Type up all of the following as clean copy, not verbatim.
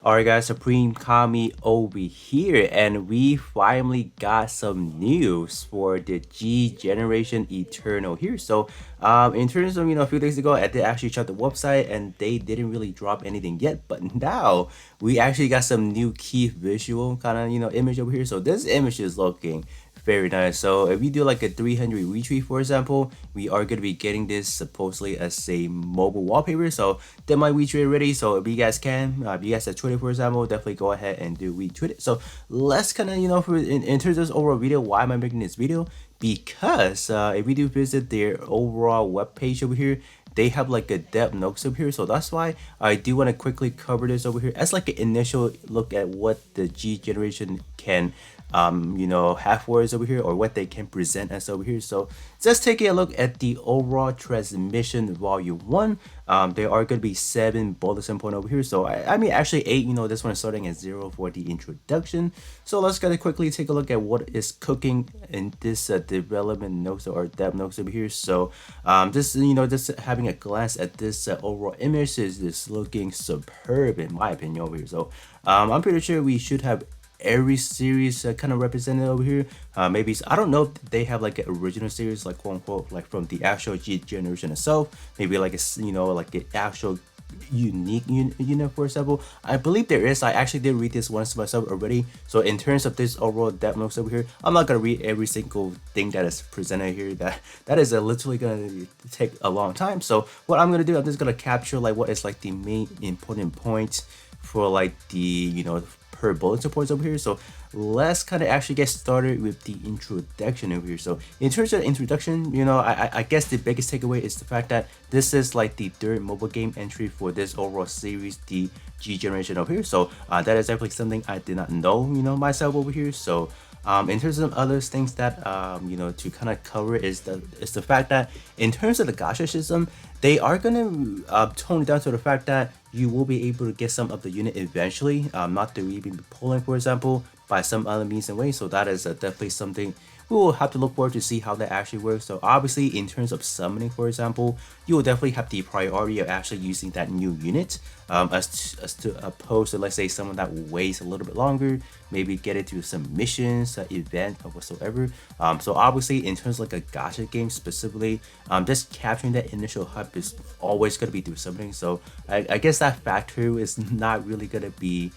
Alright guys, Supreme Kami over here, and we finally got some news for the G Generation Eternal here. In terms of a few days ago, I did actually check the website, and they didn't really drop anything yet. But now we actually got some new key visual kind of image over here. So this image is looking very nice. So if we do like a 300 retweet, for example, we are going to be getting this supposedly as a mobile wallpaper. So that might retweet already. So if you guys can, if you guys have Twitter, for example, definitely go ahead and do retweet it. So let's kind of, for in terms of this overall video, why am I making this video? Because if we do visit their overall web page over here, they have like a depth notes over here, so that's why I do want to quickly cover this over here as like an initial look at what the G generation can have words over here, or what they can present as over here. So just taking a look at the overall transmission volume 1. There are going to be 7 bulletin point over here, so I mean actually 8. This one is starting at 0 for the introduction. So let's kind of quickly take a look at what is cooking in this development notes or depth notes over here. So just having a glance at this overall image is looking superb in my opinion over here. So I'm pretty sure we should have every series kind of represented over here. Maybe I don't know if they have like an original series, like quote unquote, like from the actual G generation itself. Maybe like like an actual unique unit, for example. I believe there is. I actually did read this once myself already. So in terms of this overall depth notes over here, I'm not gonna read every single thing that is presented here. That is literally gonna take a long time. So what I'm gonna do, I'm just gonna capture like what is like the main important points for like the per bulletin points over here. So let's kind of actually get started with the introduction over here. So in terms of introduction, I guess the biggest takeaway is the fact that this is like the third mobile game entry for this overall series, the G generation over here. So that is definitely something I did not know, myself over here. So in terms of other things that to kind of cover is the fact that in terms of the gacha system, they are gonna tone it down to the fact that you will be able to get some of the unit eventually, not to even be pulling, for example, by some other means and ways. So that is definitely something we will have to look forward to see how that actually works. So obviously, in terms of summoning, for example, you will definitely have the priority of actually using that new unit, as to opposed to, let's say, someone that waits a little bit longer, maybe get into some missions, event or whatsoever. So obviously, in terms of like a gacha game specifically, just capturing that initial hype is always going to be through summoning. So I guess that factor is not really going to be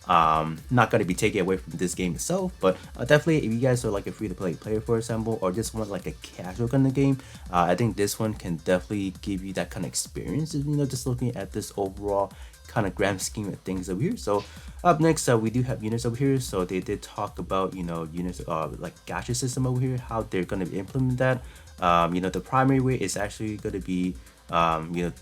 not going to be taken away from this game itself. But definitely, if you guys are like a free-to-play player, for example, or just want like a casual kind of game, I think this one can definitely give you that kind of experience, just looking at this overall kind of grand scheme of things over here. So up next, we do have units over here. So they did talk about units like gacha system over here, how they're going to implement that. The primary way is actually going to be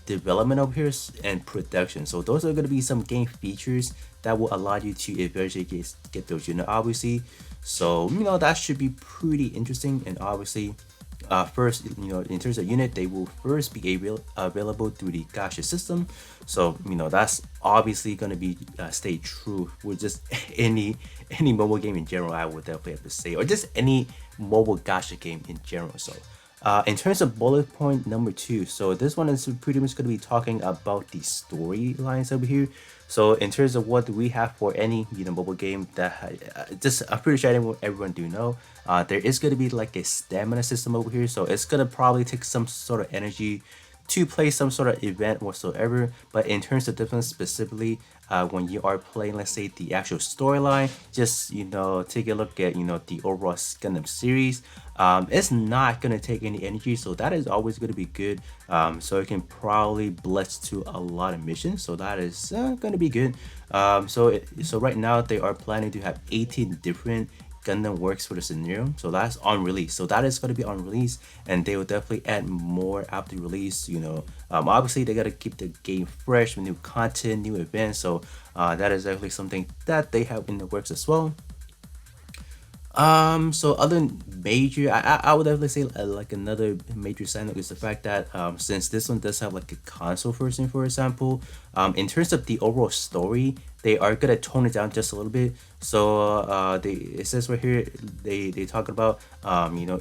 development over here and production. So those are going to be some game features that will allow you to eventually get those obviously. So that should be pretty interesting. And obviously, first, in terms of unit, they will first be available through the gacha system. So that's obviously going to be stay true with just any mobile game in general, I would definitely have to say, or just any mobile gacha game in general. So in terms of bullet point number 2, so this one is pretty much going to be talking about the storylines over here. So in terms of what we have for any mobile game that just I'm pretty sure everyone do know, there is going to be like a stamina system over here. So it's going to probably take some sort of energy to play some sort of event whatsoever. But in terms of difference specifically, when you are playing, let's say, the actual storyline, just take a look at the overall Gundam series. It's not gonna take any energy, so that is always gonna be good. So it can probably blitz to a lot of missions, so that is gonna be good. So right now they are planning to have 18 different Gundam works for the scenario, so that's on release. So that is going to be on release, and they will definitely add more after release. Obviously they got to keep the game fresh with new content, new events. So that is definitely something that they have in the works as well. So other major, I would definitely say like another major sign is the fact that since this one does have like a console version, for example, In terms of the overall story, they are gonna tone it down just a little bit. So it says right here they talk about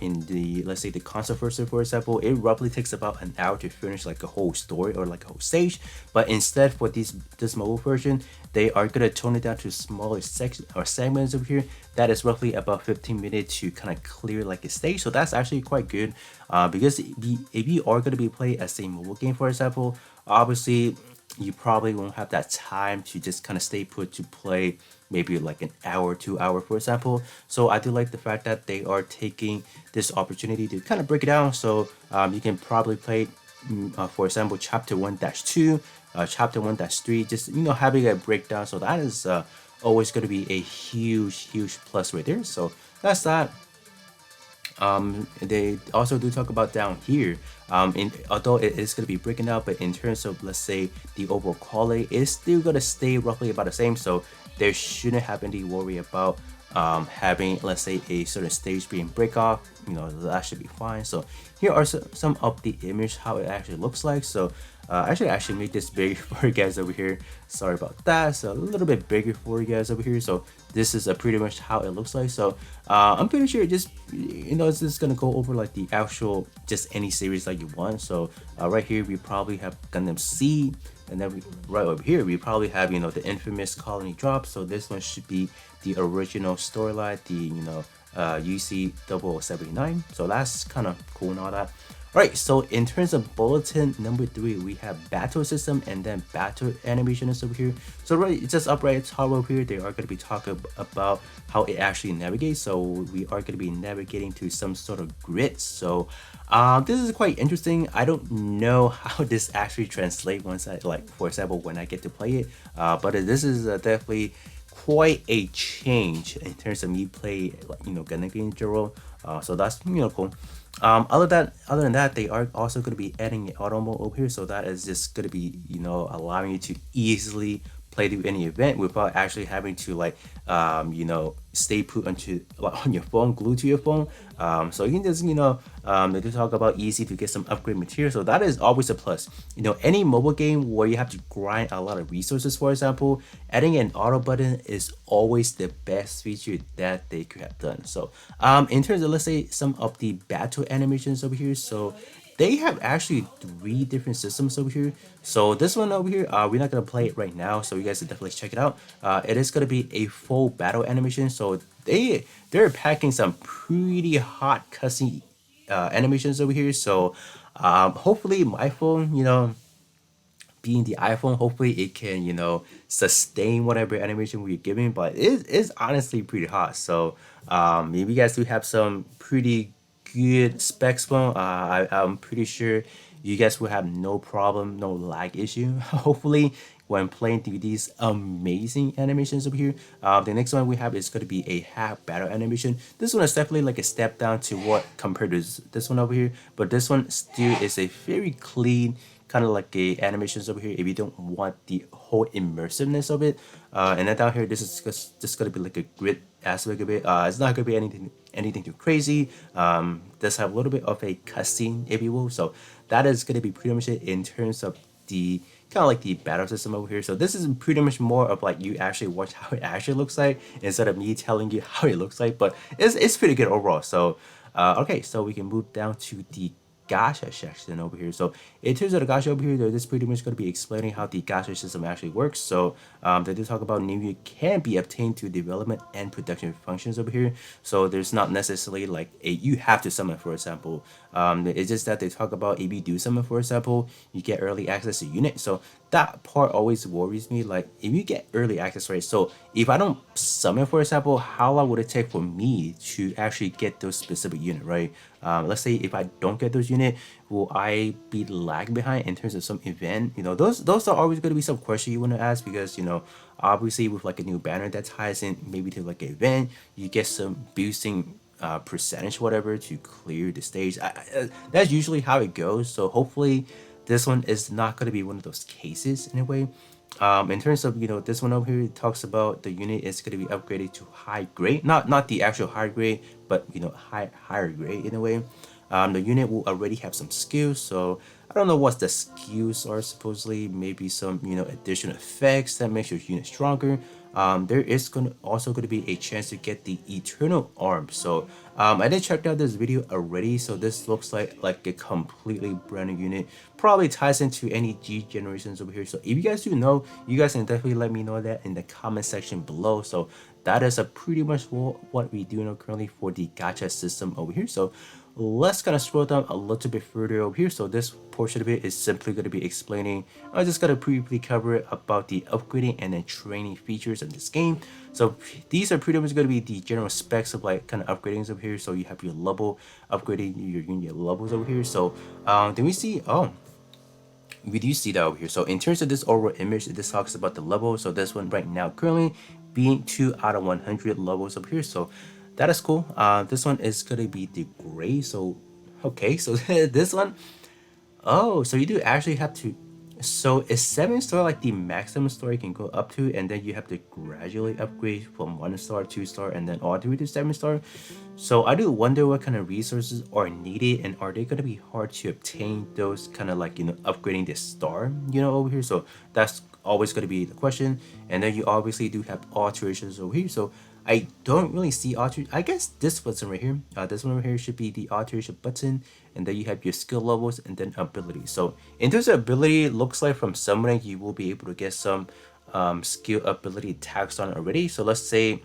in the, let's say, the console version, for example, it roughly takes about an hour to finish like a whole story or like a whole stage. But instead, for this mobile version, they are gonna tone it down to smaller sections or segments over here. That is roughly about 15 minutes to kind of clear like a stage. So that's actually quite good, because if you are gonna be playing as a mobile game, for example, obviously you probably won't have that time to just kind of stay put to play maybe like an hour, 2 hour, for example. So I do like the fact that they are taking this opportunity to kind of break it down. So you can probably play, for example, chapter 1-2, chapter 1-3, just having a breakdown. So that is always going to be a huge plus right there. So that's that. They also do talk about down here. Although it is going to be breaking out, but in terms of, let's say, the overall quality, it's still going to stay roughly about the same. So there shouldn't have any worry about having, let's say, a certain stage being break off. That should be fine. So here are some of the image how it actually looks like. So actually make this big for you guys over here. Sorry about that. So a little bit bigger for you guys over here. So this is pretty much how it looks like. So I'm pretty sure just it's just gonna go over like the actual just any series that you want. So right here we probably have Gundam Seed, and then right over here we probably have the infamous Colony Drop. So this one should be the original storyline, the UC 0079. So that's kind of cool and all that. Alright, so in terms of bulletin number 3, we have battle system and then battle animation is over here. So right, it's just up right top over here, they are going to be talking about how it actually navigates. So we are going to be navigating to some sort of grid. So this is quite interesting. I don't know how this actually translates once I, like, for example, when I get to play it. But this is definitely quite a change in terms of me play, Gundam in general. So that's cool. Other than that, they are also going to be adding an auto mode over here, so that is just going to be allowing you to easily play through any event without actually having to like stay put onto like, on your phone, glued to your phone. So you can just they do talk about easy to get some upgrade material, so that is always a plus. Any mobile game where you have to grind a lot of resources, for example, adding an auto button is always the best feature that they could have done. So in terms of, let's say, some of the battle animations over here, so they have actually 3 different systems over here. So this one over here, we're not gonna play it right now, so you guys can definitely check it out. It is gonna be a full battle animation, so they're packing some pretty hot cussing animations over here. So hopefully my phone, being the iPhone, hopefully it can, sustain whatever animation we're giving, but it is honestly pretty hot. So if you guys do have some pretty good specs phone, I'm pretty sure you guys will have no problem, no lag issue, hopefully, when playing through these amazing animations over here. The next one we have is going to be a half battle animation. This one is definitely like a step down to what compared to this one over here, but this one still is a very clean kind of like a animations over here if you don't want the whole immersiveness of it. And then down here, this is just gonna be like a grid aspect of it. It's not gonna be anything too crazy. Does have a little bit of a cutscene, if you will. So that is gonna be pretty much it in terms of the kind of like the battle system over here. So this is pretty much more of like you actually watch how it actually looks like instead of me telling you how it looks like. But it's pretty good overall. So okay, so we can move down to the gacha section over here. So in terms of the gacha over here, they're just pretty much going to be explaining how the gacha system actually works. So they do talk about new can be obtained through development and production functions over here. So there's not necessarily like you have to summon, for example. It's just that they talk about if you do summon, for example, you get early access to unit. So that part always worries me. Like if you get early access, right? So if I don't summon, for example, how long would it take for me to actually get those specific unit, right? Let's say if I don't get those unit, will I be lag behind in terms of some event? Those are always going to be some question you want to ask, because obviously with like a new banner that ties in maybe to like an event, you get some boosting percentage whatever to clear the stage. That's usually how it goes. So hopefully this one is not going to be one of those cases in a way. In terms of this one over here, it talks about the unit is going to be upgraded to high grade, not the actual high grade, but higher grade in a way. The unit will already have some skills, so I don't know what the skills are supposedly. Maybe some additional effects that makes your unit stronger. There is also going to be a chance to get the Eternal Arm. So I did check out this video already. So this looks like a completely brand new unit. Probably ties into any G generations over here. So if you guys do know, you guys can definitely let me know that in the comment section below. So that is a pretty much what we do know currently for the gacha system over here. So let's kind of scroll down a little bit further over here. So this portion of it is simply going to be explaining, I just got to briefly cover about the upgrading and then training features of this game. So these are pretty much going to be the general specs of like kind of upgradings over here. So you have your level, upgrading your unit levels over here. So then we see, we do see that over here. So in terms of this overall image, this talks about the level. So this one right now currently being 2 out of 100 levels up here. So that is cool. This one is gonna be the gray. So okay, so this one, oh, so you do actually have to. So is 7-star like the maximum star you can go up to, and then you have to gradually upgrade from 1-star, 2-star, and then all the way to 7-star. So I do wonder what kind of resources are needed, and are they gonna be hard to obtain those kind of like upgrading the star over here. So that's always gonna be the question. And then you obviously do have alterations over here. So I don't really see alteration. I guess this button right here, this one right here should be the alteration button, and then you have your skill levels and then ability. So in terms of ability, it looks like from summoning you will be able to get some skill ability tags on already. So let's say,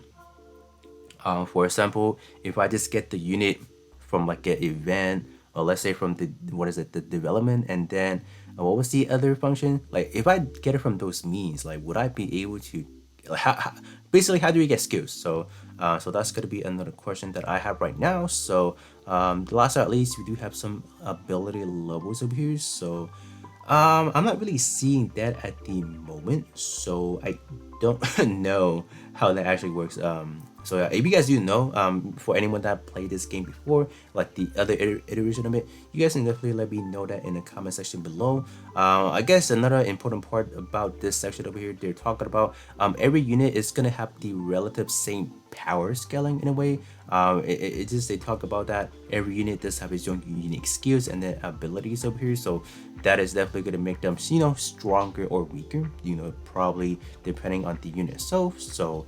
for example, if I just get the unit from like an event, or let's say from the the development, and then what was the other function? Like if I get it from those means, like would I be able to basically how do we get skills? So so that's going to be another question that I have right now. So the last but not least, we do have some ability levels over here. So I'm not really seeing that at the moment, so I don't know how that actually works. So yeah, if you guys do know, for anyone that played this game before, like the other iteration of it, you guys can definitely let me know that in the comment section below. I guess another important part about this section over here, they're talking about every unit is gonna have the relative same power scaling in a way. It just, they talk about that every unit does have its own unique skills and then abilities over here. So that is definitely going to make them stronger or weaker, probably depending on the unit itself. So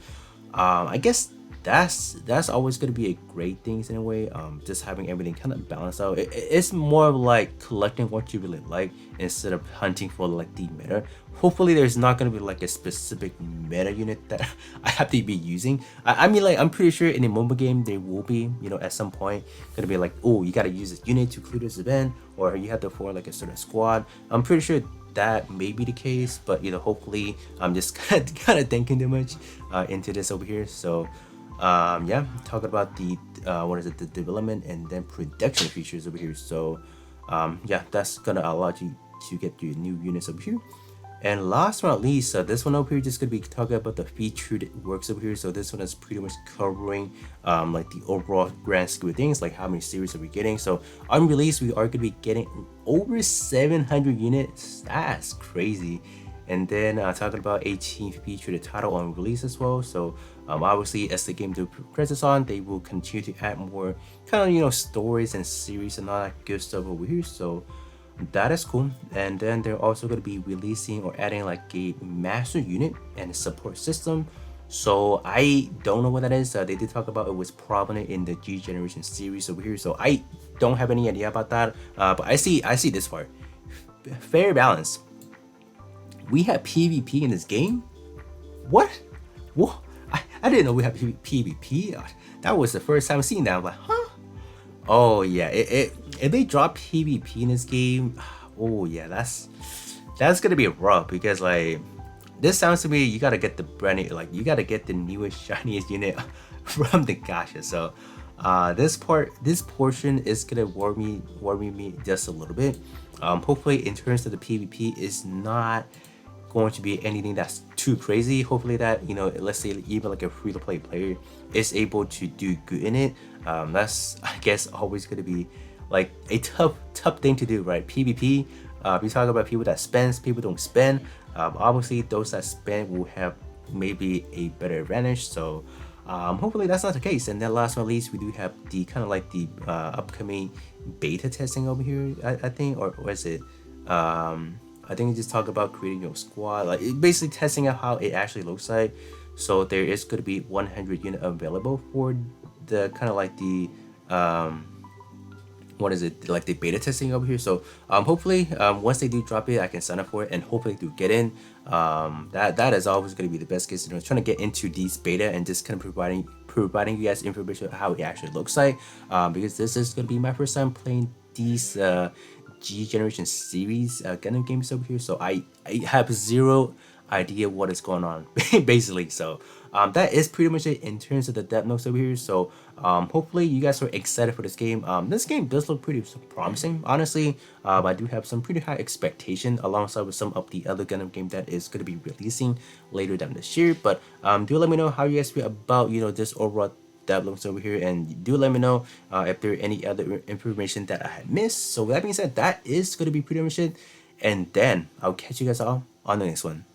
I guess that's always going to be a great thing in a way. Just having everything kind of balanced out. It's more of like collecting what you really like instead of hunting for like the meta. Hopefully there's not going to be like a specific meta unit that I have to be using. I mean, like, I'm pretty sure in a mobile game there will be, at some point going to be like, oh, you got to use this unit to clear this event, or you have to form like a certain squad. I'm pretty sure that may be the case, but hopefully I'm just kind of thinking too much into this over here. So yeah, talking about the the development and then production features over here. So yeah, that's gonna allow you to get your new units over here. And last but not least, this one over here just gonna be talking about the featured works over here. So this one is pretty much covering like the overall grand scheme of things, like how many series are we getting. So on release, we are gonna be getting over 700 units. That's crazy. And then talking about 18 featured title on release as well. So obviously, as the game progresses on, they will continue to add more kind of stories and series and all that good stuff over here. So that is cool. And then they're also going to be releasing or adding like a master unit and a support system. So I don't know what that is. They did talk about it was prominent in the G Generation series over here. So I don't have any idea about that. But I see this part. Fair balance. We have PvP in this game? What? What? I didn't know we have PvP. That was the first time seeing that. I'm like, huh? Oh yeah, if they drop PvP in this game, oh yeah, that's gonna be rough, because like this sounds to me you gotta get the brand new, like you gotta get the newest shiniest unit from the gacha. So this portion is gonna worry me just a little bit. Hopefully in terms of the PvP is not going to be anything that's too crazy. Hopefully that let's say even like a free-to-play player is able to do good in it. That's, I guess, always going to be like a tough thing to do, right? PvP, we talk about people that spend, people don't spend. Obviously those that spend will have maybe a better advantage. So hopefully that's not the case. And then last but not least, we do have the kind of like the upcoming beta testing over here, I think, or is it I think it just talk about creating your squad, like basically testing out how it actually looks like. So there is going to be 100 unit available for the kind of like the what is it, like the beta testing over here. So hopefully once they do drop it, I can sign up for it and hopefully do get in. That is always going to be the best case, trying to get into these beta and just kind of providing you guys information of how it actually looks like, because this is going to be my first time playing these G generation series Gundam games over here. So I have zero idea what is going on basically. So that is pretty much it in terms of the depth notes over here. So hopefully you guys are excited for this game. This game does look pretty promising, honestly. I do have some pretty high expectation alongside with some of the other Gundam game that is going to be releasing later down this year. But do let me know how you guys feel about this overall that looks over here, and do let me know if there are any other information that I had missed. So with that being said, that is going to be pretty much it, and then I'll catch you guys all on the next one.